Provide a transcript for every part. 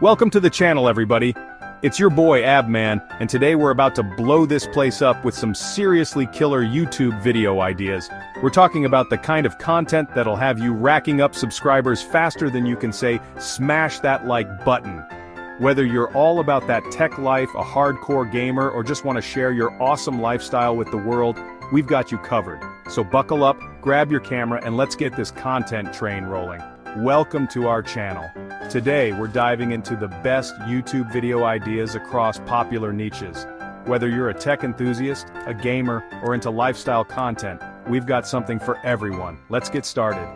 Welcome to the channel, everybody. It's your boy Abman, and today we're about to blow this place up with some seriously killer YouTube video ideas. We're talking about the kind of content that'll have you racking up subscribers faster than you can say, smash that like button. Whether you're all about that tech life, a hardcore gamer, or just want to share your awesome lifestyle with the world, we've got you covered. So buckle up, grab your camera, and let's get this content train rolling. Welcome to our channel. Today we're diving into the best YouTube video ideas across popular niches. Whether you're a tech enthusiast, a gamer, or into lifestyle content, we've got something for everyone. Let's get started.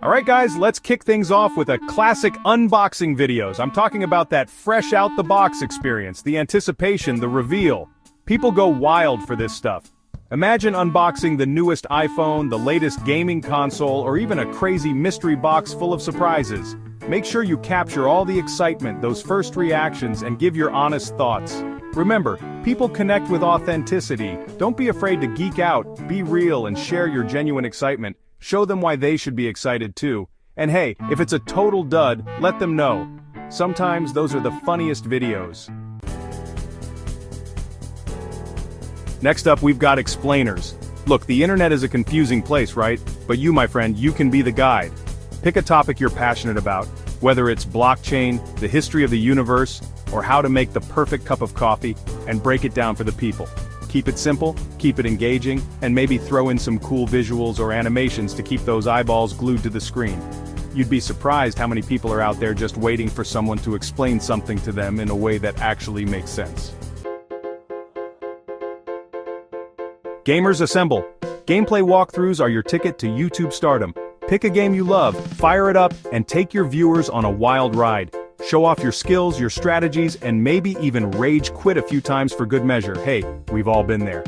Alright guys, let's kick things off with a classic unboxing videos. I'm talking about that fresh out the box experience, the anticipation, the reveal. People go wild for this stuff. Imagine unboxing the newest iPhone, the latest gaming console, or even a crazy mystery box full of surprises. Make sure you capture all the excitement, those first reactions, and give your honest thoughts. Remember, people connect with authenticity. Don't be afraid to geek out, be real, and share your genuine excitement. Show them why they should be excited too. And hey, if it's a total dud, let them know. Sometimes those are the funniest videos. Next up, we've got explainers. Look, the internet is a confusing place, right? But you, my friend, you can be the guide. Pick a topic you're passionate about, whether it's blockchain, the history of the universe, or how to make the perfect cup of coffee, and break it down for the people. Keep it simple, keep it engaging, and maybe throw in some cool visuals or animations to keep those eyeballs glued to the screen. You'd be surprised how many people are out there just waiting for someone to explain something to them in a way that actually makes sense. Gamers assemble. Gameplay walkthroughs are your ticket to YouTube stardom. Pick a game you love, fire it up, and take your viewers on a wild ride. Show off your skills, your strategies, and maybe even rage quit a few times for good measure. Hey, we've all been there.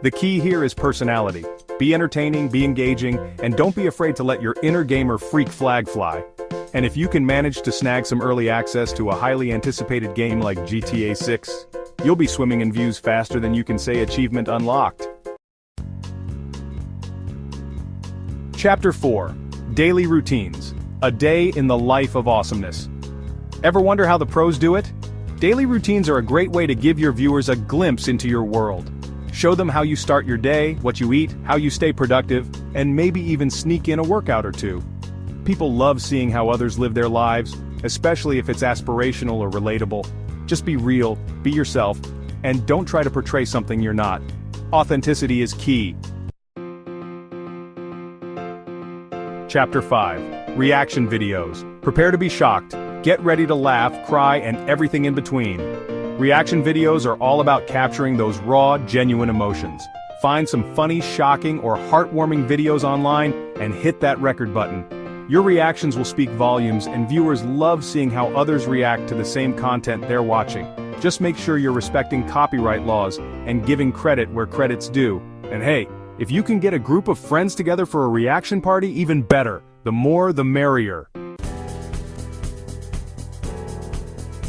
The key here is personality. Be entertaining, be engaging, and don't be afraid to let your inner gamer freak flag fly. And if you can manage to snag some early access to a highly anticipated game like GTA 6, you'll be swimming in views faster than you can say achievement unlocked. Chapter 4. Daily Routines. A day in the life of awesomeness. Ever wonder how the pros do it? Daily routines are a great way to give your viewers a glimpse into your world. Show them how you start your day, what you eat, how you stay productive, and maybe even sneak in a workout or two. People love seeing how others live their lives, especially if it's aspirational or relatable. Just be real, be yourself, and don't try to portray something you're not. Authenticity is key. Chapter 5. Reaction videos. Prepare to be shocked. Get ready to laugh, cry, and everything in between. Reaction videos are all about capturing those raw, genuine emotions. Find some funny, shocking, or heartwarming videos online, and hit that record button. Your reactions will speak volumes, and viewers love seeing how others react to the same content they're watching. Just make sure you're respecting copyright laws, and giving credit where credit's due. And hey, if you can get a group of friends together for a reaction party, even better. The more, the merrier.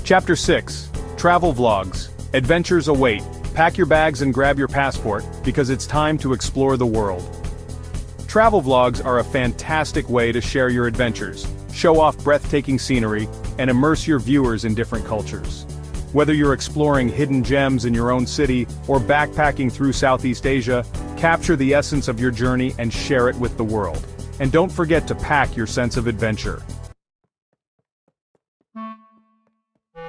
Chapter 6. Travel vlogs. Adventures await. Pack your bags and grab your passport, because it's time to explore the world. Travel vlogs are a fantastic way to share your adventures, show off breathtaking scenery, and immerse your viewers in different cultures. Whether you're exploring hidden gems in your own city, or backpacking through Southeast Asia, capture the essence of your journey and share it with the world. And don't forget to pack your sense of adventure.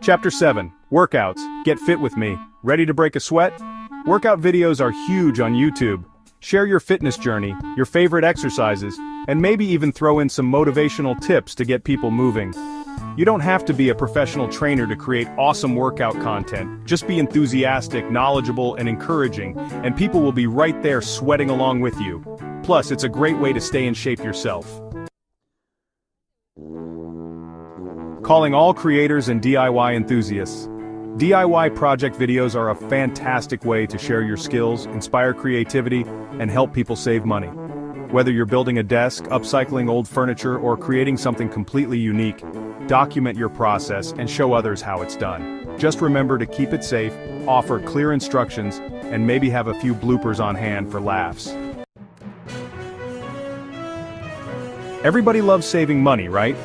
Chapter 7. Workouts. Get fit with me. Ready to break a sweat? Workout videos are huge on YouTube. Share your fitness journey, your favorite exercises, and maybe even throw in some motivational tips to get people moving. You don't have to be a professional trainer to create awesome workout content. Just be enthusiastic, knowledgeable, and encouraging, and people will be right there sweating along with you. Plus, it's a great way to stay in shape yourself. Calling all creators and DIY enthusiasts. DIY project videos are a fantastic way to share your skills, inspire creativity, and help people save money. Whether you're building a desk, upcycling old furniture, or creating something completely unique, document your process and show others how it's done. Just remember to keep it safe, offer clear instructions, and maybe have a few bloopers on hand for laughs. Everybody loves saving money, right?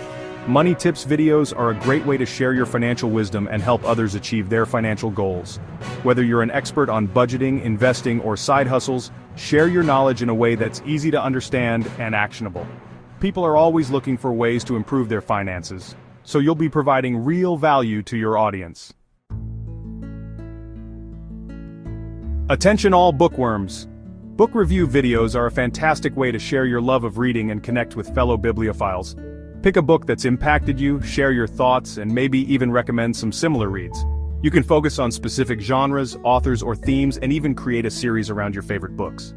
Money tips videos are a great way to share your financial wisdom and help others achieve their financial goals. Whether you're an expert on budgeting, investing, or side hustles, share your knowledge in a way that's easy to understand and actionable. People are always looking for ways to improve their finances, so you'll be providing real value to your audience. Attention all bookworms! Book review videos are a fantastic way to share your love of reading and connect with fellow bibliophiles. Pick a book that's impacted you, share your thoughts, and maybe even recommend some similar reads. You can focus on specific genres, authors, or themes, and even create a series around your favorite books.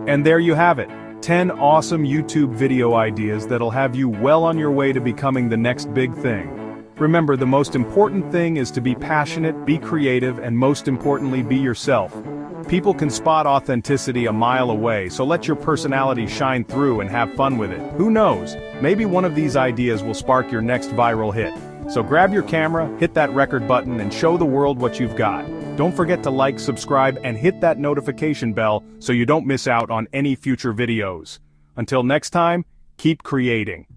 And there you have it, 10 awesome YouTube video ideas that'll have you well on your way to becoming the next big thing. Remember, the most important thing is to be passionate, be creative, and most importantly, be yourself. People can spot authenticity a mile away, so let your personality shine through and have fun with it. Who knows, maybe one of these ideas will spark your next viral hit. So grab your camera, hit that record button, and show the world what you've got. Don't forget to like, subscribe, and hit that notification bell so you don't miss out on any future videos. Until next time, keep creating.